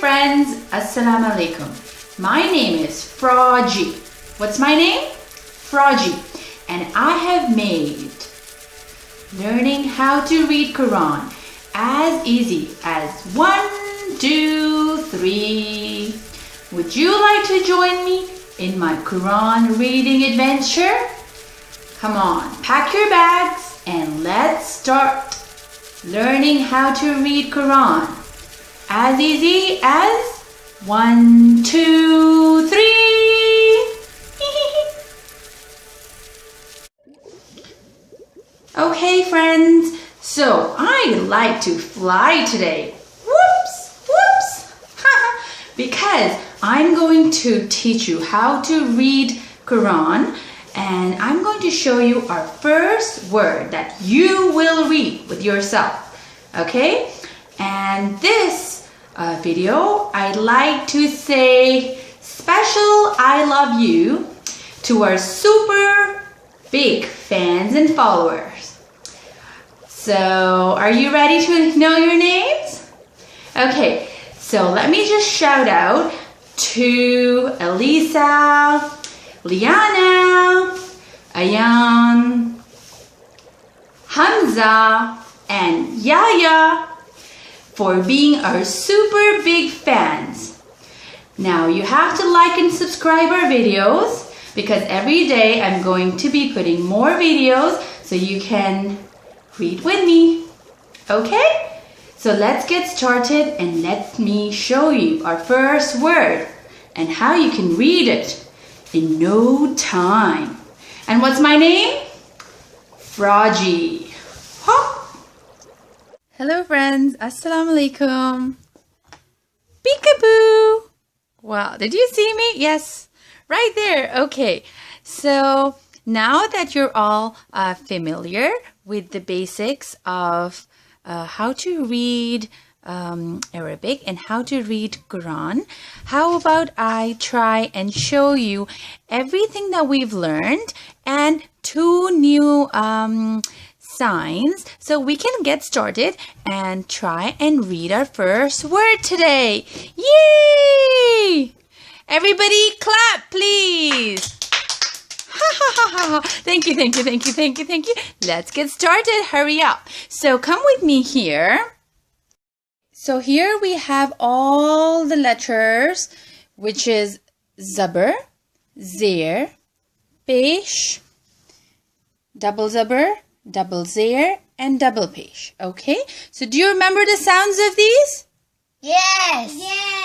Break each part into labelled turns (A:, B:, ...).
A: friends, Assalamu alaikum. My name is Froji. What's my name? Froji. And I have made learning how to read Quran as easy as 1, 2, 3. Would you like to join me in my Quran reading adventure? Come on, pack your bags and let's start learning how to read Quran. As easy as 1, 2, 3. Okay, friends, so I like to fly today. Whoops. Because I'm going to teach you how to read Quran, and I'm going to show you our first word that you will read with yourself. Okay? And this video, I'd like to say special I love you to our super big fans and followers. So, are you ready to know your names? Okay, so let me just shout out to Elisa, Liana, Ayan, Hamza, and Yaya for being our super big fans. Now you have to like and subscribe our videos because every day I'm going to be putting more videos so you can read with me. Okay? So let's get started and let me show you our first word and how you can read it in no time. And what's my name? Froji. Hop. Hello friends, Assalamu alaikum. Peekaboo. Wow, did you see me? Yes, right there. Okay, so now that you're all familiar with the basics of how to read Arabic and how to read Quran, how about I try and show you everything that we've learned and 2 new signs so we can get started and try and read our first word today. Yay! Everybody clap, please. Thank you. Let's get started. Hurry up. So come with me here. So here we have all the letters, which is Zabr, Zir, Pesh, double Zabr, double Zir, and double Pesh. Okay, so do you remember the sounds of these?
B: Yes.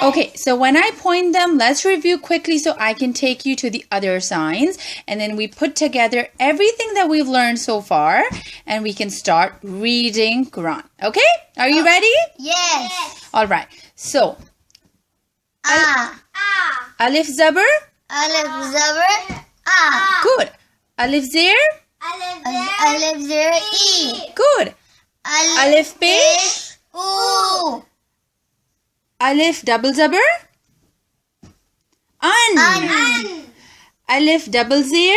A: Okay, so when I point them, let's review quickly so I can take you to the other signs. And then we put together everything that we've learned so far. And we can start reading Quran. Okay? Are you ready?
B: Yes.
A: Alright, so. Alif Zabr?
B: Alif Zabr. A.
A: Good. Alif Zir?
B: Alif Zir. E.
A: Good. Alif Pesh?
B: U.
A: Alif double Zabr? An. Alif double Zir?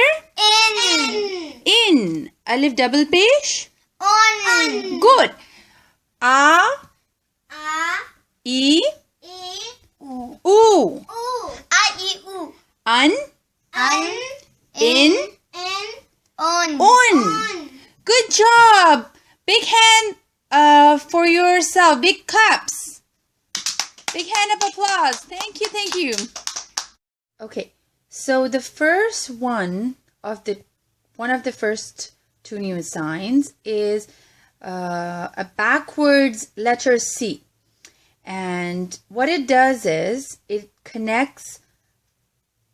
A: In. Alif double Pesh?
B: On.
A: Good. A. E.
B: U.
A: U.
B: A. I. U.
A: An. In.
B: On.
A: Good job. Big hand for yourself. Big claps. Big hand of applause. Thank you. Okay, so the first one of the first 2 new signs is a backwards letter C. And what it does is it connects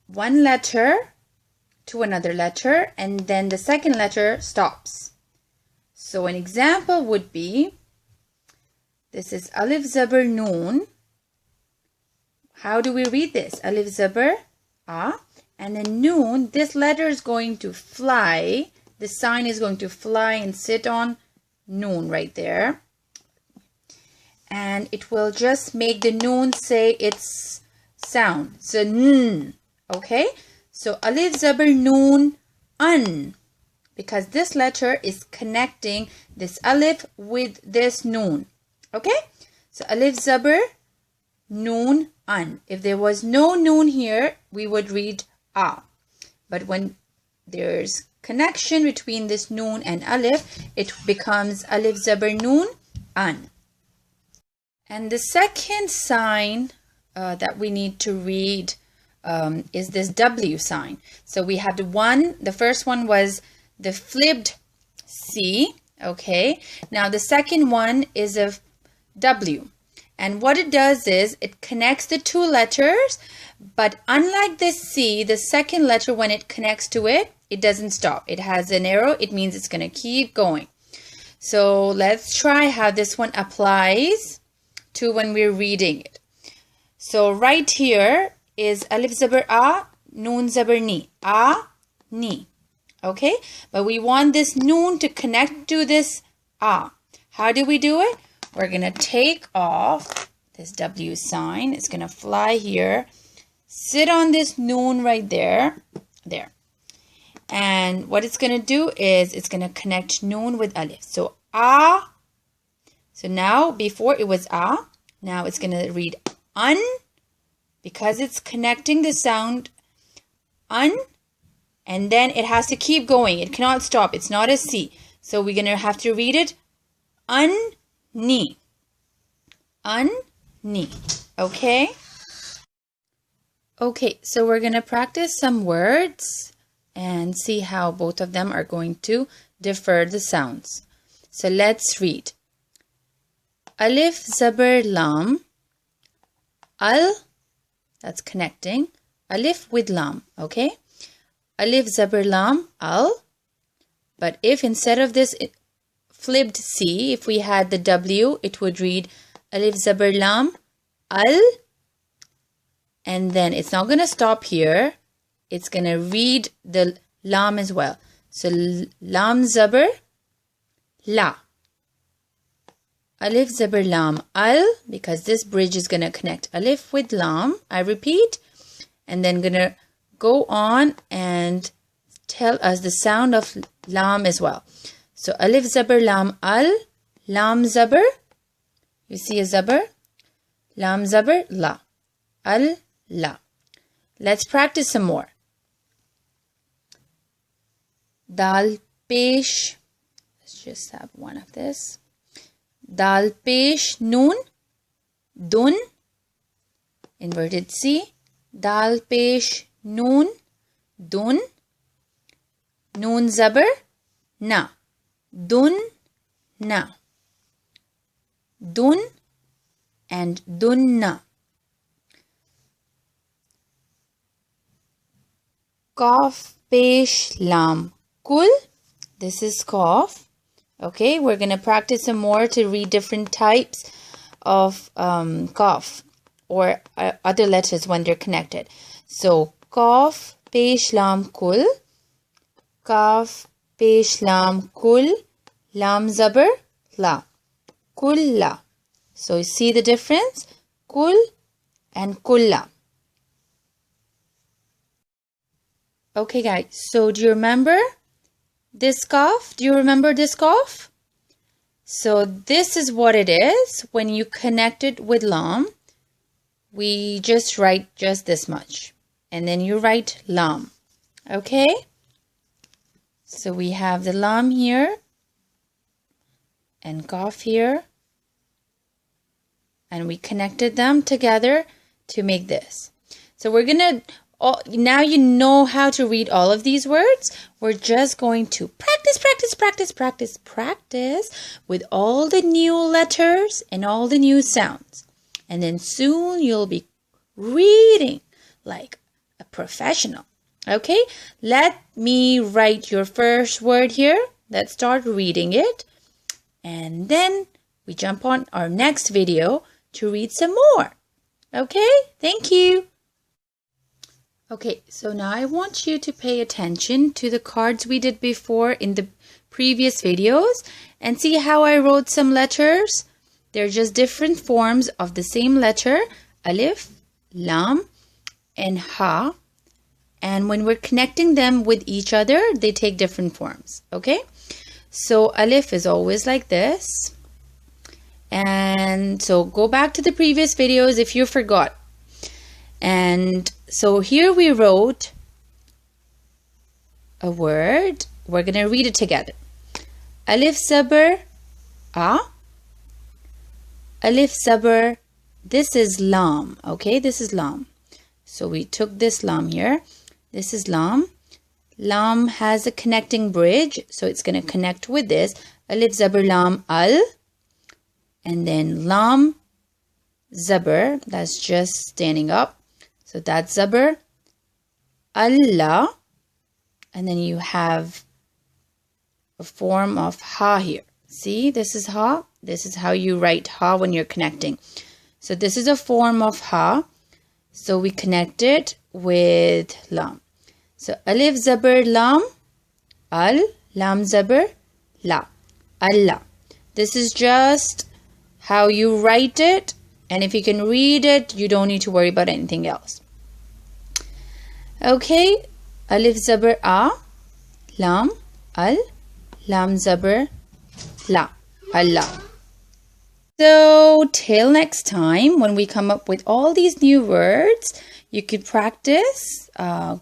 A: one letter to another letter and then the second letter stops. So an example would be, this is Alif Zabr Noon. How do we read this? Alif Zabr A, and then Noon, this letter is going to fly. The sign is going to fly and sit on Noon right there. And it will just make the Noon say its sound. So N. Okay? So Alif Zabr Noon An. Because this letter is connecting this Alif with this Noon. Okay? So Alif Zabr noon, an. If there was no noon here, we would read a. But when there's connection between this noon and alif, it becomes alif zabar noon, an. And the second sign that we need to read is this W sign. So we had the first one was the flipped C, okay? Now the second one is a W. And what it does is it connects the two letters, but unlike this C, the second letter, when it connects to it, it doesn't stop. It has an arrow. It means it's going to keep going. So let's try how this one applies to when we're reading it. So right here is alif zabar a, noon zabar ni, a, ni. Okay, but we want this noon to connect to this a. How do we do it? We're going to take off this W sign. It's going to fly here, sit on this noon right there, there. And what it's going to do is it's going to connect noon with alif. So a. So now before it was a, now it's going to read un, because it's connecting the sound un, and then it has to keep going. It cannot stop. It's not a C. So we're going to have to read it un, ni. Un, ni. Okay? Okay, so we're going to practice some words and see how both of them are going to differ the sounds. So let's read. Alif zabar lam, al, that's connecting, alif with lam, okay? Alif zabar lam, al, but if instead of this flipped C, if we had the W, it would read alif zabar lam, al, and then it's not going to stop here. It's going to read the lam as well. So lam zabar, la. Alif zabar lam al, because this bridge is going to connect alif with lam. I repeat, and then going to go on and tell us the sound of lam as well. So alif zabar lam al, lam zabar, you see a zabar, lam zabar la, al, la. Let's practice some more. Dal pesh, let's just have one of this. Dal pesh noon, dun, inverted C. Dal pesh noon, dun, noon zabar, na, dun, na, dun, and dunna. Qaf pesh lam, kul, this is qaf. Okay, we're going to practice some more to read different types of qaf or other letters when they're connected. So, qaf, pesh, lam, kul, qaf, pesh, lam, kul, lam, zabar, la, kulla. So, you see the difference? Kul and kulla. Okay, guys, so do you remember this qaf? Do you remember this qaf? So this is what it is. When you connect it with lam, we just write just this much. And then you write lam. Okay? So we have the lam here and qaf here. And we connected them together to make this. So we're going to, now you know how to read all of these words. We're just going to practice with all the new letters and all the new sounds. And then soon you'll be reading like a professional. Okay, let me write your first word here. Let's start reading it. And then we jump on our next video to read some more. Okay, thank you. Okay, so now I want you to pay attention to the cards we did before in the previous videos and see how I wrote some letters. They're just different forms of the same letter, alif, lam, and ha. And when we're connecting them with each other, they take different forms, okay? So alif is always like this. And so go back to the previous videos if you forgot. And so here we wrote a word. We're going to read it together. Alif Zabar A. Alif Zabar. This is Lam. Okay, this is Lam. So we took this Lam here. This is Lam. Lam has a connecting bridge. So it's going to connect with this. Alif Zabar Lam Al. And then Lam Zabar. That's just standing up. So that's Zabar. Allah. And then you have a form of Ha here. See, this is Ha. This is how you write Ha when you're connecting. So this is a form of Ha. So we connect it with Lam. So Alif Zabar Lam. Al. Lam Zabar La. Allah. This is just how you write it. And if you can read it, you don't need to worry about anything else. Okay. Alif Zabar A. Lam. Al. Lam Zabar La. Allah. So till next time, when we come up with all these new words, you could practice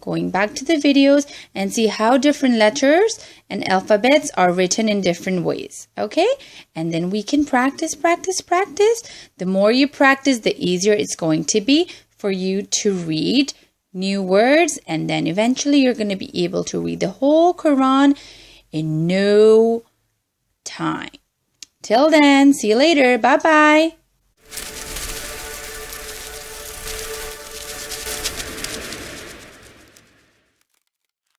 A: going back to the videos and see how different letters and alphabets are written in different ways. Okay? And then we can practice. The more you practice, the easier it's going to be for you to read new words. And then eventually you're going to be able to read the whole Quran in no time. Till then, see you later. Bye-bye.